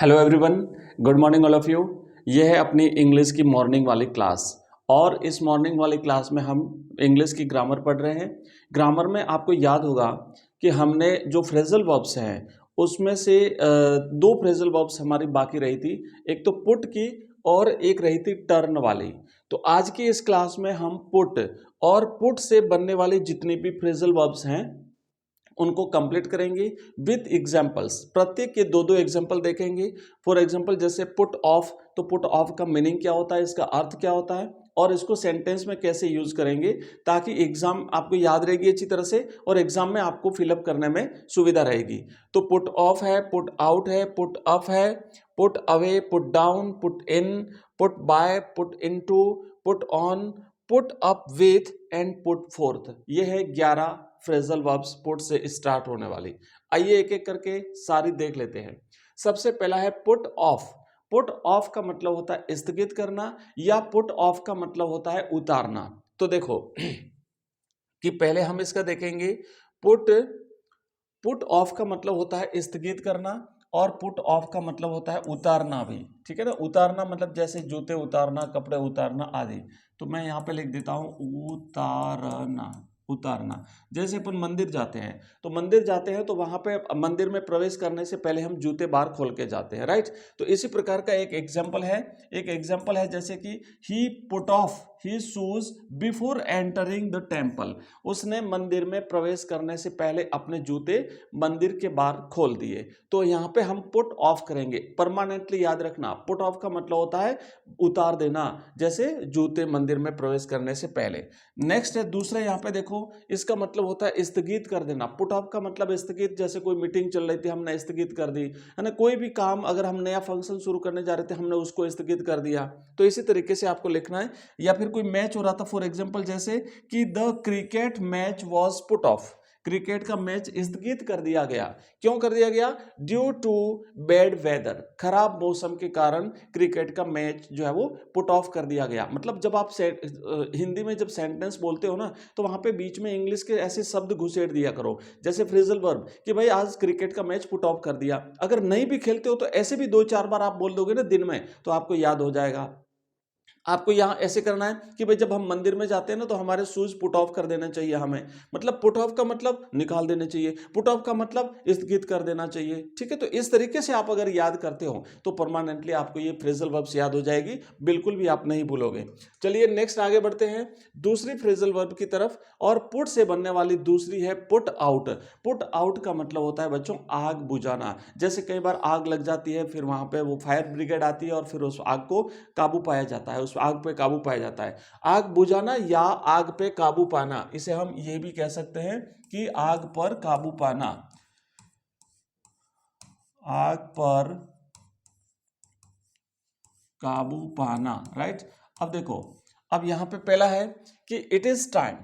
Hello everyone, good morning all of you. ये है अपनी इंग्लिश की मॉर्निंग वाली क्लास और इस मॉर्निंग वाली क्लास में हम इंग्लिश की ग्रामर पढ़ रहे हैं। ग्रामर में आपको याद होगा कि हमने जो फ्रेजल वर्ब्स हैं उसमें से दो फ्रेजल वर्ब्स हमारी बाकी रही थी, एक तो पुट की और एक रही थी टर्न वाली। तो आज की इस क्लास में हम पुट और पुट से बनने वाली जितनी भी फ्रेजल वर्ब्स हैं उनको कंप्लीट करेंगे विथ एग्जांपल्स। प्रत्येक के दो दो एग्जांपल देखेंगे। फॉर एग्जांपल जैसे पुट ऑफ, तो पुट ऑफ का मीनिंग क्या होता है, इसका अर्थ क्या होता है और इसको सेंटेंस में कैसे यूज करेंगे ताकि एग्जाम आपको याद रहेगी अच्छी तरह से और एग्जाम में आपको फिलअप करने में सुविधा रहेगी। तो पुट ऑफ है, पुट आउट है, पुट अप है, put away, put down, put in, put buy, put into, put on, put up with and put fourth. ये है 11 फ्रेजल वर्ब्स पुट से स्टार्ट होने वाली। आइए एक एक करके सारी देख लेते हैं। सबसे पहला है पुट ऑफ। पुट ऑफ का मतलब होता है स्थगित करना या पुट ऑफ का मतलब होता है उतारना। तो देखो कि पहले हम इसका देखेंगे। पुट पुट ऑफ का मतलब होता है स्थगित करना और पुट ऑफ का मतलब होता है उतारना भी। ठीक है ना, उतारना मतलब जैसे जूते उतारना, कपड़े उतारना आदि। तो मैं यहाँ पे लिख देता हूं उतारना। उतारना जैसे अपन मंदिर जाते हैं, तो मंदिर जाते हैं तो वहां पे मंदिर में प्रवेश करने से पहले हम जूते बाहर खोल के जाते हैं, राइट। तो इसी प्रकार का एक एग्जाम्पल है जैसे कि he put off he shoes before entering the temple. उसने मंदिर में प्रवेश करने से पहले अपने जूते मंदिर के बाहर खोल दिए। तो यहाँ पे हम पुट ऑफ करेंगे। परमानेंटली याद रखना, पुट ऑफ का मतलब होता है उतार देना, जैसे जूते मंदिर में प्रवेश करने से पहले। नेक्स्ट है दूसरा, यहाँ पे देखो, इसका मतलब होता है स्थगित कर देना। पुट ऑफ का मतलब स्थगित, जैसे कोई मीटिंग चल रही थी हमने स्थगित कर दी, है ना। कोई भी काम, अगर हम नया फंक्शन शुरू करने जा रहे थे हमने उसको स्थगित कर दिया। तो इसी तरीके से आपको लिखना है। या फिर कोई मैच हो रहा था, फॉर एग्जांपल जैसे कि the cricket match was put off. Cricket का मैच स्थगित कर दिया गया। क्यों कर दिया गया? Due to bad weather. खराब मौसम के कारण क्रिकेट का मैच जो है वो पुट ऑफ कर दिया गया। मतलब जब आप हिंदी में जब सेंटेंस बोलते हो ना, तो वहां पे बीच में इंग्लिश के ऐसे शब्द घुसेड़ दिया करो, जैसे फ्रेजल वर्ब कि भाई आज क्रिकेट का मैच पुट ऑफ कर दिया। अगर नहीं भी खेलते हो तो ऐसे भी 2-4 बार आप बोल दोगे ना दिन में, तो आपको याद हो जाएगा। आपको यहां ऐसे करना है कि भाई जब हम मंदिर में जाते हैं ना, तो हमारे शूज पुट ऑफ कर देना चाहिए हमें। मतलब पुट ऑफ का मतलब निकाल देने चाहिए, पुट ऑफ का मतलब स्थगित कर देना चाहिए। ठीक है, तो इस तरीके से आप अगर याद करते हो तो परमानेंटली आपको ये फ्रेजल वर्ब्स याद हो जाएगी, बिल्कुल भी आप नहीं भूलोगे। चलिए नेक्स्ट आगे बढ़ते हैं दूसरी फ्रेजल वर्ब की तरफ। और पुट से बनने वाली दूसरी है पुट आउट। पुट आउट का मतलब होता है बच्चों आग बुझाना। जैसे कई बार आग लग जाती है, फिर वहां पे वो फायर ब्रिगेड आती है और फिर उस आग को काबू पाया जाता है, उस आग पे काबू पाया जाता है। आग बुझाना या आग पे काबू पाना, इसे हम ये भी कह सकते हैं कि आग पर काबू पाना। आग पर काबू पाना, राइट। अब देखो, अब यहां पे पहला है कि इट इज टाइम।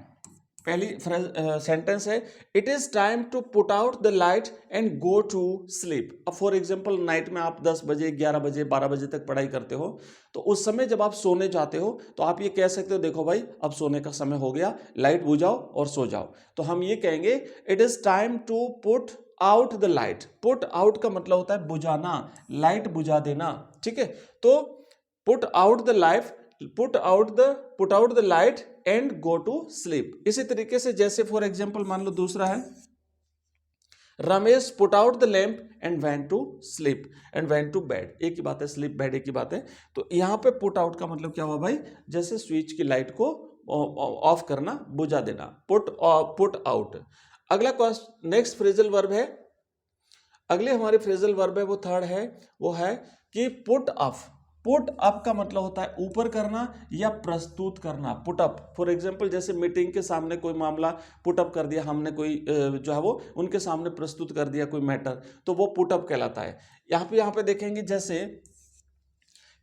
पहली सेंटेंस है it is time to put out the light and go to sleep. अब फॉर एग्जांपल नाइट में आप 10 बजे, 11 बजे, 12 बजे तक पढ़ाई करते हो, तो उस समय जब आप सोने जाते हो तो आप ये कह सकते हो, देखो भाई अब सोने का समय हो गया, लाइट बुझाओ और सो जाओ। तो हम ये कहेंगे it is time to put out the light. Put out का मतलब होता है बुझाना, लाइट बुझा देना। ठीक है, तो put out the light, put out the light and go to sleep. इसी तरीके से जैसे फॉर एग्जांपल मान लो दूसरा है Ramesh put out the lamp and went to sleep and went to bed. एक ही बात है, स्लीप बेड एक ही बात है। तो यहां पे पुट आउट का मतलब क्या हुआ भाई, जैसे स्विच की लाइट को ऑफ करना, बुझा देना, पुट आउट। अगला नेक्स्ट फ्रेजल वर्ब है, अगले हमारे फ्रेजल वर्ब है वो थर्ड है, वो है कि पुट अप। पुट अप का मतलब होता है ऊपर करना या प्रस्तुत करना। पुट अप फॉर एग्जांपल जैसे मीटिंग के सामने कोई मामला पुट अप कर दिया हमने, कोई जो है वो उनके सामने प्रस्तुत कर दिया कोई मैटर, तो वो पुट अप कहलाता है। यहाँ पे देखेंगे जैसे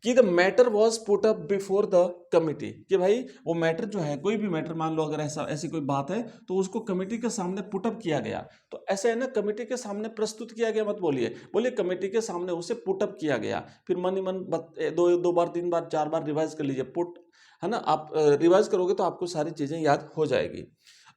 कि the matter was put up before the committee, कि भाई वो मैटर जो है, कोई भी मैटर मान लो अगर ऐसी कोई बात है तो उसको कमिटी के सामने पुट अप किया गया। तो ऐसे है ना, कमिटी के सामने प्रस्तुत किया गया मत बोलिए, बोलिए कमिटी के सामने उसे पुट अप किया गया। फिर मन ही मन दो बार, 3 बार, 4 बार रिवाइज कर लीजिए, पुट, है ना। आप रिवाइज करोगे तो आपको सारी चीजें याद हो जाएगी।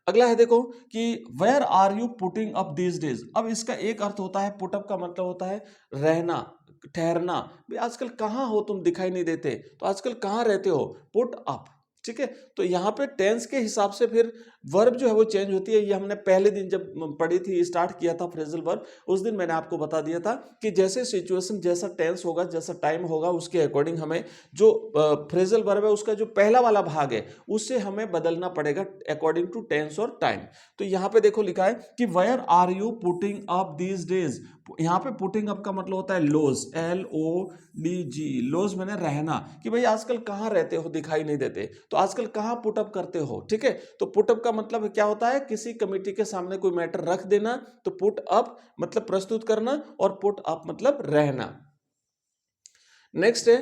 अगला है देखो कि where are you putting up these days. अब इसका एक अर्थ होता है, पुटअप का मतलब होता है रहना, ठहरना। भाई आजकल कहाँ हो तुम, दिखाई नहीं देते, तो आजकल कहाँ रहते हो, पुट अप। ठीक है, तो यहाँ पे टेंस के हिसाब से फिर वर्ब जो है वो चेंज होती है। ये हमने पहले दिन जब पढ़ी थी, स्टार्ट किया था फ्रेजल वर्ब, उस दिन मैंने आपको बता दिया था कि जैसे सिचुएशन, जैसा टेंस होगा, जैसा टाइम होगा, उसके अकॉर्डिंग हमें जो फ्रेजल वर्ब है उसका जो पहला वाला भाग है उससे हमें बदलना पड़ेगा अकॉर्डिंग टू टेंस और टाइम। तो यहाँ पे देखो लिखा है कि where are you putting up these days. यहाँ पे पुटिंग अप का मतलब होता है लोज, LODG, लोज मैंने रहना, कि भाई आजकल कहाँ रहते हो, दिखाई नहीं देते, तो आजकल कहाँ पुटअप करते हो। ठीक है, तो पुटअप का मतलब क्या होता है, किसी कमिटी के सामने कोई मैटर रख देना, तो पुट अप मतलब प्रस्तुत करना, और पुट अप मतलब रहना। नेक्स्ट है,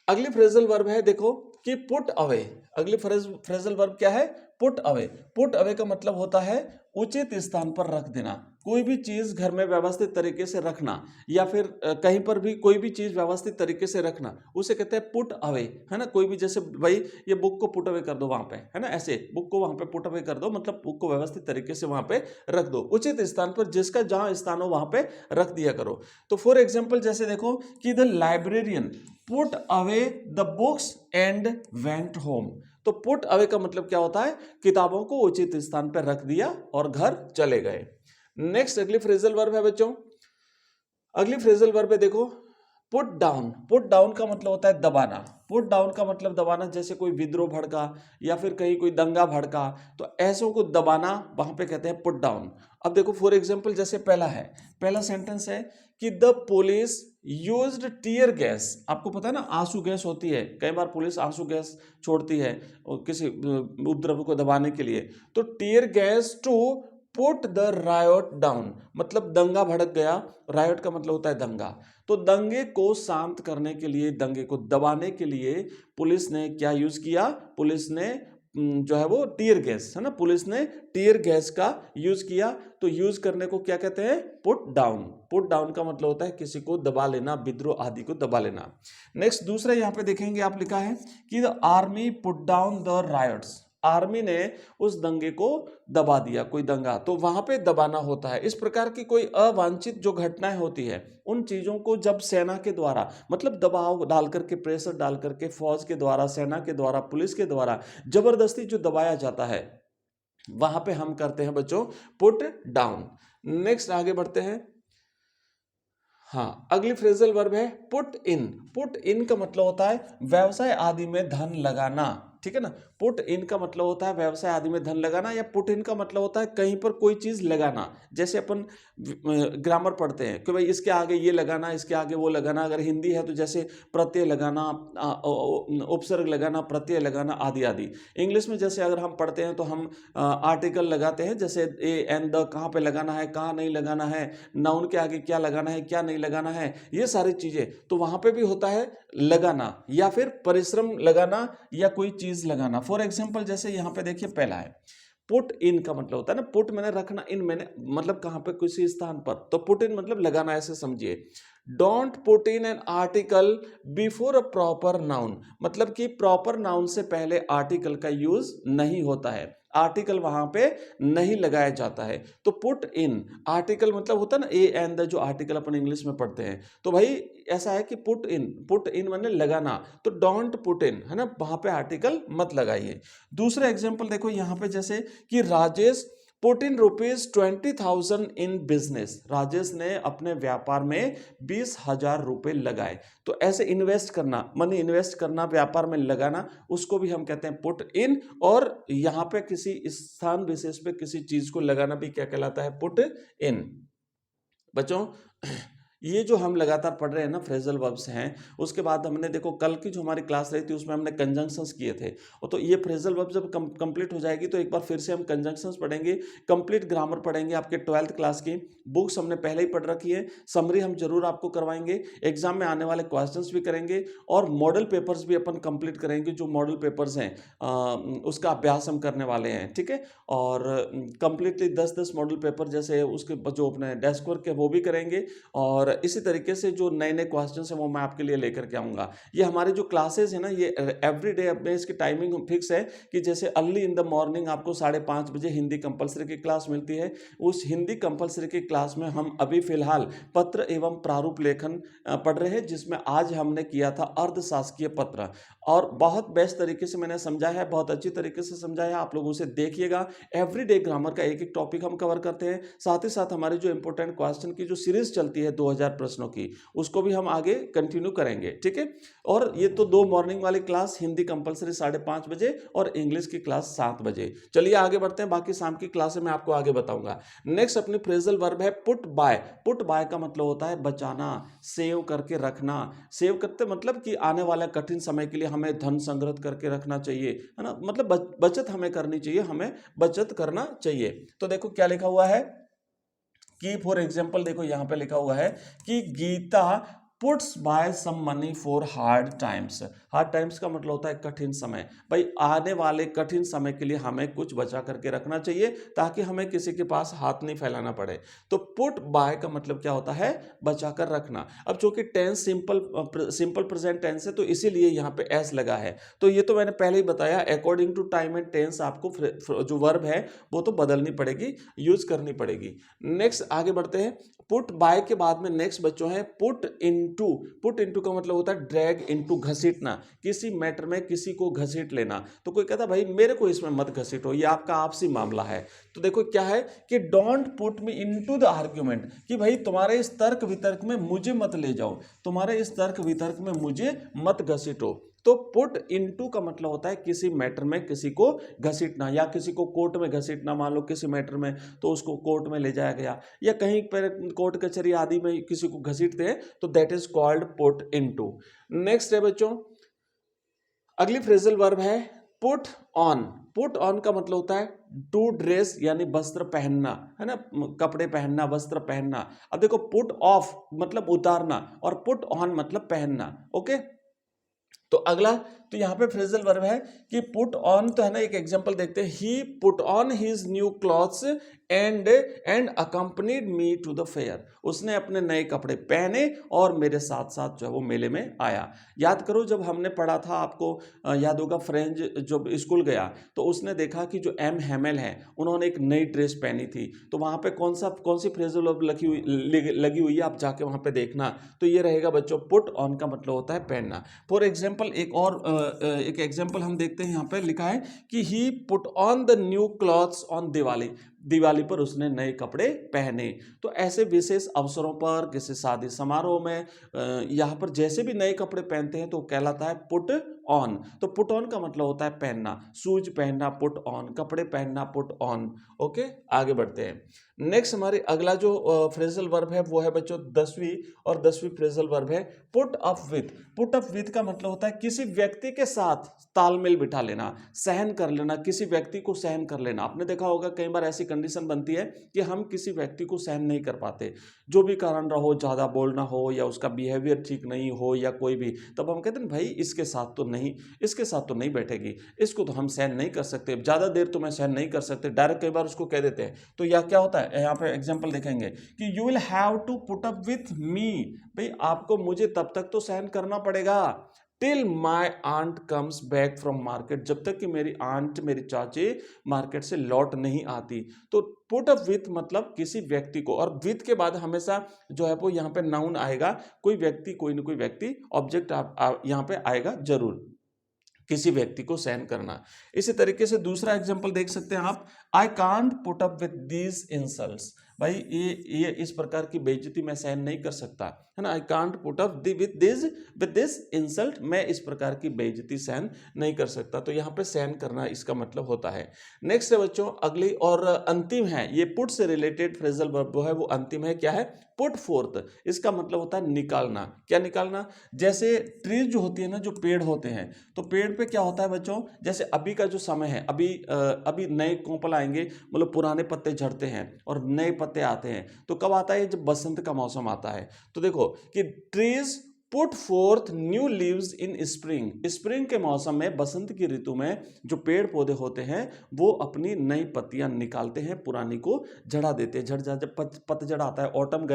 अगली फ्रेजल वर्ब है देखो कि पुट अवे। अगली फ्रेजल वर्ब क्या है, पुट अवे। पुट अवे का मतलब होता है उचित स्थान पर रख देना। कोई भी चीज घर में व्यवस्थित तरीके से रखना, या फिर कहीं पर भी कोई भी चीज व्यवस्थित तरीके से रखना, उसे कहते हैं पुट अवे, है ना। कोई भी, जैसे भाई ये बुक को पुट अवे कर दो वहां पे, है ना, ऐसे बुक को वहां पे पुट अवे कर दो, मतलब बुक को व्यवस्थित तरीके से वहां पे रख दो, उचित स्थान पर, जिसका जहां स्थान हो वहां पे रख दिया करो। तो फॉर एग्जाम्पल जैसे देखो कि the librarian put away the books and went home. तो पुट अवे का मतलब क्या होता है, किताबों को उचित स्थान पर रख दिया और घर चले गए। नेक्स्ट अगली फ्रेजल वर्ब है बच्चों, अगली फ्रेजल वर्ब है देखो पुट डाउन। पुट डाउन का मतलब होता है दबाना। पुट डाउन का मतलब दबाना, जैसे कोई विद्रोह भड़का या फिर कहीं कोई दंगा भड़का, तो ऐसों को दबाना वहां पे कहते हैं पुट डाउन। अब देखो फॉर एग्जांपल जैसे पहला सेंटेंस है कि the police used tear gas. आपको पता है ना, आंसू गैस होती है, कई बार पुलिस आंसू गैस छोड़ती है किसी उपद्रव को दबाने के लिए। तो tear gas to put the riot down, मतलब दंगा भड़क गया। रायोट का मतलब होता है दंगा। तो दंगे को शांत करने के लिए, दंगे को दबाने के लिए पुलिस ने क्या यूज किया, पुलिस ने जो है वो टीयर गैस, है ना, पुलिस ने टीयर गैस का यूज किया। तो यूज करने को क्या कहते हैं, पुट डाउन। पुट डाउन का मतलब होता है किसी को दबा लेना, विद्रोह आदि को दबा लेना। नेक्स्ट दूसरा यहां पे देखेंगे आप, लिखा है कि the army put down the riots. Army ने उस दंगे को दबा दिया, कोई दंगा, तो वहां पे दबाना होता है। इस प्रकार की कोई अवांछित जो घटनाएं होती है, उन चीजों को जब सेना के द्वारा, मतलब दबाव डाल करके, प्रेशर डाल करके, फौज के द्वारा, सेना के द्वारा, पुलिस के द्वारा जबरदस्ती जो दबाया जाता है, वहां पे हम करते हैं बच्चों पुट डाउन। नेक्स्ट आगे बढ़ते हैं। हाँ, अगली फ्रेजल वर्ब है पुट इन। पुट इन का मतलब होता है व्यवसाय आदि में धन लगाना। ठीक है ना, पुट इन का मतलब होता है व्यवसाय आदि में धन लगाना, या पुट इन का मतलब होता है कहीं पर कोई चीज लगाना। जैसे अपन ग्रामर पढ़ते हैं कि भाई इसके आगे ये लगाना, इसके आगे वो लगाना। अगर हिंदी है तो जैसे प्रत्यय लगाना, उपसर्ग लगाना, प्रत्यय लगाना, आदि आदि। इंग्लिश में जैसे अगर हम पढ़ते हैं तो हम आर्टिकल लगाते हैं, जैसे ए एंड द, कहाँ पे लगाना है, कहाँ नहीं लगाना है, नाउन के आगे क्या लगाना है, क्या नहीं लगाना है, ये सारी चीजें। तो वहां पे भी होता है लगाना, या फिर परिश्रम लगाना, या कोई चीज लगाना। फॉर एग्जाम्पल जैसे यहाँ पे देखिए पहला है पुट इन का मतलब होता है ना, पुट मैंने रखना, इन मैंने मतलब कहां पे, किसी स्थान पर, तो पुट इन मतलब लगाना, ऐसे समझिए। Don't put in an article before a proper noun, मतलब कि प्रॉपर नाउन से पहले आर्टिकल का यूज नहीं होता है, आर्टिकल वहां पे नहीं लगाया जाता है। तो पुट इन, आर्टिकल मतलब होता है ना ए एंड द, जो आर्टिकल अपन इंग्लिश में पढ़ते हैं। तो भाई ऐसा है कि पुट इन माने लगाना, तो डोंट पुट इन, है ना, वहां पे आर्टिकल मत लगाइए। दूसरा एग्जांपल देखो यहां पे, जैसे कि Rajesh put in ₹20,000 in business. Rajesh ने अपने व्यापार में 20,000 रुपए लगाए। तो ऐसे इन्वेस्ट करना, मनी इन्वेस्ट करना, व्यापार में लगाना, उसको भी हम कहते हैं पुट इन। और यहां पे किसी स्थान विशेष पे किसी चीज को लगाना भी क्या कहलाता है, पुट इन। बच्चों ये जो हम लगातार पढ़ रहे हैं ना फ्रेजल वर्ब्स हैं, उसके बाद हमने देखो कल की जो हमारी क्लास रही थी उसमें हमने कंजंक्शंस किए थे। और तो ये फ्रेजल वर्ब जब कंप्लीट हो जाएगी तो एक बार फिर से हम कंजंक्शंस पढ़ेंगे, कंप्लीट ग्रामर पढ़ेंगे। आपके 12th क्लास की बुक्स हमने पहले ही पढ़ रखी है, समरी हम जरूर आपको करवाएंगे, एग्जाम में आने वाले क्वेश्चंस भी करेंगे, और मॉडल पेपर्स भी अपन कंप्लीट करेंगे। जो मॉडल पेपर्स हैं उसका अभ्यास हम करने वाले हैं, ठीक है। और कंप्लीटली 10-10 मॉडल पेपर, जैसे उसके जो अपने डेस्क वर्क है वो भी करेंगे, और इसी तरीके से जो नए नए क्वेश्चन हैं वो मैं आपके लिए लेकर के आऊँगा। ये हमारे जो क्लासेस है ना, ये एवरीडे अपने इसकी टाइमिंग फिक्स है कि जैसे अर्ली इन द मॉर्निंग आपको 5:30 बजे हिंदी कंपलसरी की क्लास मिलती है। उस हिंदी कंपलसरी की क्लास में हम अभी फिलहाल पत्र एवं प्रारूप लेखन पढ़ रहे हैं, जिसमें आज हमने किया था अर्धशासकीय पत्र, और बहुत बेस्ट तरीके से मैंने समझाया है, बहुत अच्छी तरीके से समझाया है। आप लोग उसे देखिएगा। एवरीडे ग्रामर का एक एक टॉपिक हम कवर करते हैं, साथ ही साथ हमारी जो इंपॉर्टेंट क्वेश्चन की जो सीरीज चलती है 2000 प्रश्नों की, उसको भी हम आगे कंटिन्यू करेंगे, ठीक है। और ये तो 2 मॉर्निंग वाली क्लास, हिंदी कंपलसरी 5:30 बजे और इंग्लिश की क्लास 7 बजे। चलिए आगे बढ़ते हैं, बाकी शाम की क्लास में आपको आगे बताऊंगा। नेक्स्ट अपनी फ्रेजल वर्ब है पुट बाय। पुट बाय का मतलब होता है बचाना, सेव करके रखना। सेव करते मतलब कि आने वाले कठिन समय के लिए हमें धन संग्रह करके रखना चाहिए, है ना, मतलब बचत हमें करनी चाहिए, हमें बचत करना चाहिए। तो देखो क्या लिखा हुआ है कि फॉर एग्जाम्पल देखो यहां पे लिखा हुआ है कि Gita puts by some money for hard times. Hard times का मतलब होता है कठिन समय। भाई आने वाले कठिन समय के लिए हमें कुछ बचा करके रखना चाहिए, ताकि हमें किसी के पास हाथ नहीं फैलाना पड़े। तो पुट बाय का मतलब क्या होता है, बचा कर रखना। अब चूंकि टेंस सिंपल प्रेजेंट टेंस है, तो इसीलिए यहाँ पे एस लगा है। तो ये तो मैंने पहले ही बताया, according to time and tense आपको जो वर्ब है वो तो बदलनी पड़ेगी, यूज करनी पड़ेगी। नेक्स्ट आगे बढ़ते हैं। पुट बाय के बाद में नेक्स्ट बच्चों है पुट इनटू। पुट इनटू का मतलब होता है ड्रैग इनटू, घसीटना, किसी मैटर में किसी को घसीट लेना। तो कोई कहता भाई मेरे को इसमें मत घसीटो, ये आपका आपसी मामला है। तो देखो क्या है कि don't put me into the argument, कि भाई तुम्हारे इस तर्क वितर्क में मुझे मत ले जाओ, तुम्हारे इस तर्क वितर्क में मुझे मत घसीटो। तो पुट इनटू का मतलब होता है किसी मैटर में किसी को घसीटना, या किसी को कोर्ट में घसीटना। मान लो किसी मैटर में तो उसको कोर्ट में ले जाया गया, या कहीं पर कोर्ट कचहरी आदि में किसी को घसीटते हैं, तो that is called put into. Next है बच्चों, अगली फ्रेजल वर्ब है पुट ऑन। पुट ऑन का मतलब होता है टू ड्रेस, यानी वस्त्र पहनना, है ना, कपड़े पहनना, वस्त्र पहनना। अब देखो पुट ऑफ मतलब उतारना, और पुट ऑन मतलब पहनना। ओके, तो अगला तो यहां पे फ्रेजल वर्ब है कि पुट ऑन, तो है ना, एक एग्जांपल देखते हैं। He put on his new clothes and accompanied me to the fair. उसने अपने नए कपड़े पहने और मेरे साथ साथ जो है वो मेले में आया। याद करो जब हमने पढ़ा था, आपको याद होगा, फ्रेंच जब स्कूल गया तो उसने देखा कि जो एम हैमेल है उन्होंने एक नई ड्रेस पहनी थी। तो वहां पे कौन सी फ्रेजल वर्ब लगी हुई है, आप जाके वहां पे देखना। तो ये रहेगा बच्चों, पुट ऑन का मतलब होता है पहनना। फॉर एग्जाम्पल एक एग्जाम्पल हम देखते हैं, यहाँ पे लिखा है कि he put on the new clothes on Diwali. Diwali पर उसने नए कपड़े पहने। तो ऐसे विशेष अवसरों पर, किसी शादी समारोह में यहाँ पर जैसे भी नए कपड़े पहनते हैं तो कहलाता है पुट ऑन। तो पुट ऑन का मतलब होता है पहनना, शूज पहनना पुट ऑन, कपड़े पहनना पुट ऑन। ओके, आगे बढ़ते हैं। नेक्स्ट हमारे अगला जो फ्रेजल वर्ब है वो है बच्चों 10वीं, और 10वीं फ्रेजल वर्ब है put up with. Put up with का मतलब होता है किसी व्यक्ति के साथ तालमेल बिठा लेना, सहन कर लेना, किसी व्यक्ति को सहन कर लेना। आपने देखा होगा कई बार ऐसी कंडीशन बनती है कि हम किसी व्यक्ति को सहन नहीं कर पाते, जो भी कारण रहो, ज्यादा बोलना हो या उसका बिहेवियर ठीक नहीं हो या कोई भी, तब हम कहते हैं भाई इसके साथ तो नहीं बैठेगी, इसको तो हम सहन नहीं कर सकते, ज्यादा देर तो मैं सहन नहीं कर सकते, डायरेक्ट कई बार उसको कह देते हैं। तो यह क्या होता है, यहाँ पे एग्जांपल देखेंगे कि you will have to put up with me. भाई आपको मुझे तब तक तो सहन करना पड़ेगा, till my aunt comes back from market, जब तक कि मेरी आंट, मेरी चाची मार्केट से लौट नहीं आती। तो पुट अप विथ मतलब किसी व्यक्ति को, और विथ के बाद हमेशा जो है वो यहाँ पे नाउन आएगा, कोई व्यक्ति, कोई ना कोई व्यक्ति, ऑब्जेक्ट यहाँ पे आएगा जरूर, किसी व्यक्ति को सहन करना। इसी तरीके से दूसरा एग्जांपल देख सकते हैं आप, I can't put up with these insults. भाई ये इस प्रकार की बेइज्जती मैं सहन नहीं कर सकता, है ना। I can't put up with this insult, मैं इस प्रकार की बेइज्जती सहन नहीं कर सकता। तो यहाँ पे सहन करना इसका मतलब होता है। नेक्स्ट है बच्चों अगली और अंतिम है, ये पुट से रिलेटेड फ्रेजल वर्ब है, वो अंतिम है, क्या है, पुट फोर्थ। इसका मतलब होता है निकालना। क्या निकालना, जैसे ट्रीज जो होती है ना, जो पेड़ होते हैं, तो पेड़ पे क्या होता है बच्चों, जैसे अभी का जो समय है, अभी नए कोंपल आएंगे, मतलब पुराने पत्ते झड़ते हैं और नए पत्ते आते हैं। तो कब आता है, जब बसंत का मौसम आता है। तो देखो कि trees put fourth new leaves इन स्प्रिंग। स्प्रिंग के मौसम में, बसंत की ऋतु में जो पेड़ पौधे होते हैं वो अपनी नई पत्तियां निकालते हैं, पुरानी को झड़ा देते हैं। जब पतझड़ आता है, ऑटम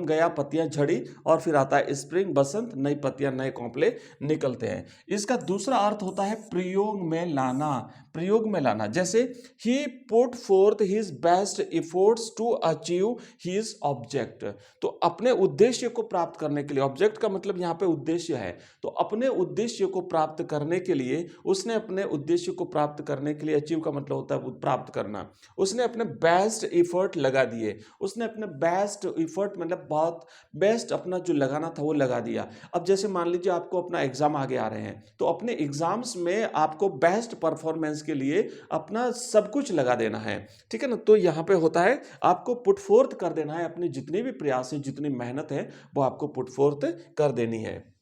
गया, पत्तियां झड़ी, और फिर आता है स्प्रिंग, बसंत, नई पत्तियां, नए कौपले निकलते हैं। इसका दूसरा अर्थ होता है प्रयोग में लाना। प्रयोग में लाना, जैसे he put forth his best efforts to achieve his object. तो अपने उद्देश्य को प्राप्त करने के लिए, ऑब्जेक्ट का मतलब यहां पे उद्देश्य है, तो अपने उद्देश्य को प्राप्त करने के लिए, उसने अपने उद्देश्य को प्राप्त करने के लिए, अचीव का मतलब होता है प्राप्त करना, उसने अपने बेस्ट एफर्ट लगा दिए। उसने अपने बेस्ट एफर्ट मतलब बहुत बेस्ट अपना जो लगाना था वो लगा दिया। अब जैसे मान लीजिए आपको अपना एग्जाम आगे आ रहे हैं, तो अपने एग्जाम्स में आपको बेस्ट परफॉर्मेंस के लिए अपना सब कुछ लगा देना है, ठीक है ना। तो यहां पे होता है आपको पुट फोर्थ कर देना है, अपने जितने भी प्रयास हैं, जितनी मेहनत है, वो आपको पुट फोर्थ कर देनी है।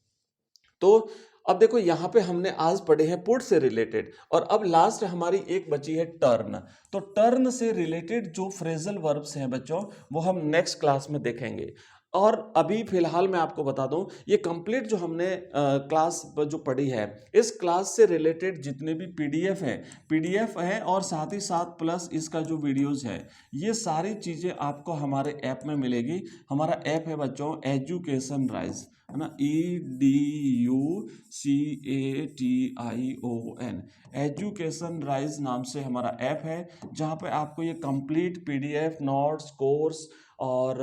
तो अब देखो यहां पे हमने आज पढ़े हैं पुट से रिलेटेड, और अब लास्ट हमारी एक बची है टर्न। तो टर्न से रिलेटेड जो फ्रेजल वर्ब्स हैं बच्चों, वो हम नेक्स्ट क्लास में देखेंगे। और अभी फिलहाल मैं आपको बता दूं, ये कंप्लीट जो हमने क्लास जो पढ़ी है, इस क्लास से रिलेटेड जितने भी पीडीएफ है और साथ ही साथ प्लस इसका जो वीडियोस है, ये सारी चीज़ें आपको हमारे ऐप में मिलेगी। हमारा ऐप है बच्चों एजुकेशन राइज, है ना, EDUCATION, एजुकेशन राइज नाम से हमारा ऐप है, जहाँ पे आपको ये कंप्लीट पीडीएफ, नोट्स, कोर्स और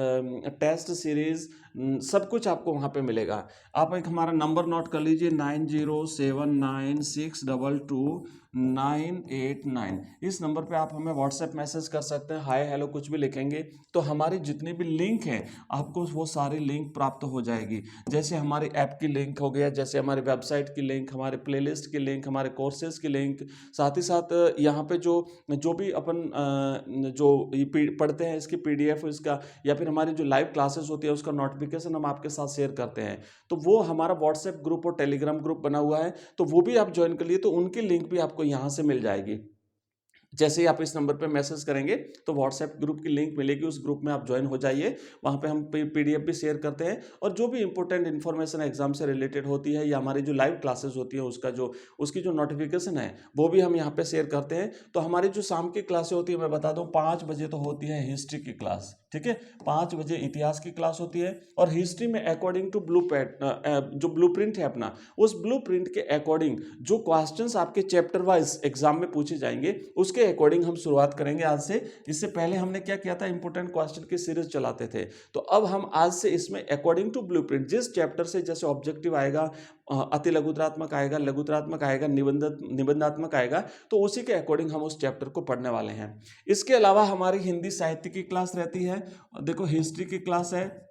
टेस्ट सीरीज सब कुछ आपको वहाँ पे मिलेगा। आप एक हमारा नंबर नोट कर लीजिए 9079622989। इस नंबर पे आप हमें व्हाट्सएप मैसेज कर सकते हैं, हाय हेलो कुछ भी लिखेंगे तो हमारी जितनी भी लिंक हैं आपको वो सारी लिंक प्राप्त हो जाएगी। जैसे हमारी ऐप की लिंक हो गया, जैसे हमारी वेबसाइट की लिंक, हमारे प्लेलिस्ट की लिंक, हमारे कोर्सेज की लिंक, साथ ही साथ यहाँ पे जो भी अपन जो पढ़ते हैं इसकी पीडीएफ इसका, या फिर हमारी जो लाइव क्लासेस होती है उसका नोटिफिकेशन हम आपके साथ शेयर करते हैं। तो वो हमारा व्हाट्सएप ग्रुप और टेलीग्राम ग्रुप बना हुआ है, तो वो भी आप ज्वाइन कर लिए, तो उनकी लिंक भी आपको यहाँ से मिल जाएगी। जैसे ही आप इस नंबर पे मैसेज करेंगे तो व्हाट्सएप ग्रुप की लिंक मिलेगी, उस ग्रुप में आप ज्वाइन हो जाइए। वहाँ पे हम पीडीएफ भी शेयर करते हैं, और जो भी इंपॉर्टेंट इन्फॉर्मेशन एग्जाम से रिलेटेड होती है या हमारी जो लाइव क्लासेस होती है उसकी जो नोटिफिकेशन है वो भी हम यहाँ पे शेयर करते हैं। तो हमारी जो शाम की क्लासें होती है, मैं बता दूँ 5 बजे तो होती है हिस्ट्री की क्लास, ठीक है, 5 बजे इतिहास की क्लास होती है। और हिस्ट्री में अकॉर्डिंग टू जो ब्लू प्रिंट है अपना, उस ब्लू प्रिंट के अकॉर्डिंग जो क्वेश्चंस आपके चैप्टर वाइज एग्जाम में पूछे जाएंगे उसके अकॉर्डिंग हम शुरुआत करेंगे आज से। इससे पहले हमने क्या किया था, इंपॉर्टेंट क्वेश्चन की सीरीज चलाते थे, तो अब हम आज से इसमें अकॉर्डिंग टू ब्लूप्रिंट जिस चैप्टर से जैसे ऑब्जेक्टिव आएगा, अति लघुतरात्मक आएगा, लघुतरात्मक आएगा, निबंधात्मक आएगा, तो उसी के अकॉर्डिंग हम उस चैप्टर को पढ़ने वाले हैं। इसके अलावा हमारी हिंदी साहित्य की क्लास रहती है, देखो हिस्ट्री की क्लास है,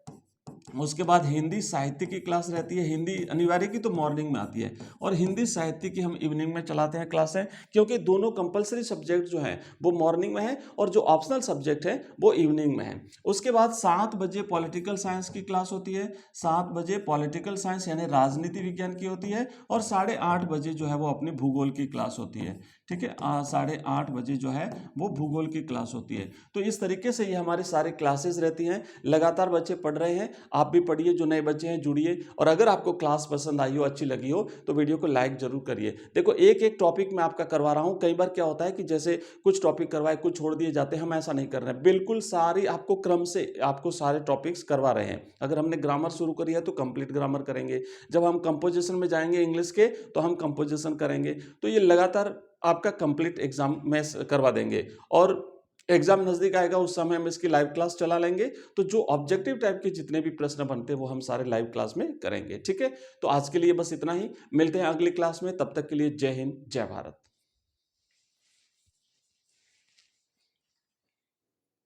उसके बाद हिंदी साहित्य की क्लास रहती है। हिंदी अनिवार्य की तो मॉर्निंग में आती है, और हिंदी साहित्य की हम इवनिंग में चलाते हैं क्लासें, क्योंकि दोनों कंपलसरी सब्जेक्ट जो हैं वो मॉर्निंग में है और जो ऑप्शनल सब्जेक्ट है वो इवनिंग में है। उसके बाद 7 बजे पॉलिटिकल साइंस की क्लास होती है, 7 बजे पॉलिटिकल साइंस यानी राजनीति विज्ञान की होती है, और 8:30 बजे जो है वो अपनी भूगोल की क्लास होती है, ठीक है, 8:30 बजे जो है वो भूगोल की क्लास होती है। तो इस तरीके से ये हमारी सारी क्लासेस रहती हैं। लगातार बच्चे पढ़ रहे हैं, आप भी पढ़िए, जो नए बच्चे हैं जुड़िए, और अगर आपको क्लास पसंद आई हो, अच्छी लगी हो, तो वीडियो को लाइक जरूर करिए। देखो एक एक टॉपिक मैं आपका करवा रहा हूं, कई बार क्या होता है कि जैसे कुछ टॉपिक करवाए कुछ छोड़ दिए जाते हैं, हम ऐसा नहीं कर रहे हैं, बिल्कुल सारी आपको क्रम से आपको सारे टॉपिक्स करवा रहे हैं। अगर हमने ग्रामर शुरू करी है तो कंप्लीट ग्रामर करेंगे, जब हम कंपोजिशन में जाएंगे इंग्लिश के तो हम कंपोजिशन करेंगे, तो ये लगातार आपका कंप्लीट एग्जाम में करवा देंगे। और एग्जाम नजदीक आएगा उस समय हम इसकी लाइव क्लास चला लेंगे, तो जो ऑब्जेक्टिव टाइप के जितने भी प्रश्न बनते हैं वो हम सारे लाइव क्लास में करेंगे, ठीक है। तो आज के लिए बस इतना ही, मिलते हैं अगली क्लास में, तब तक के लिए जय हिंद जय भारत।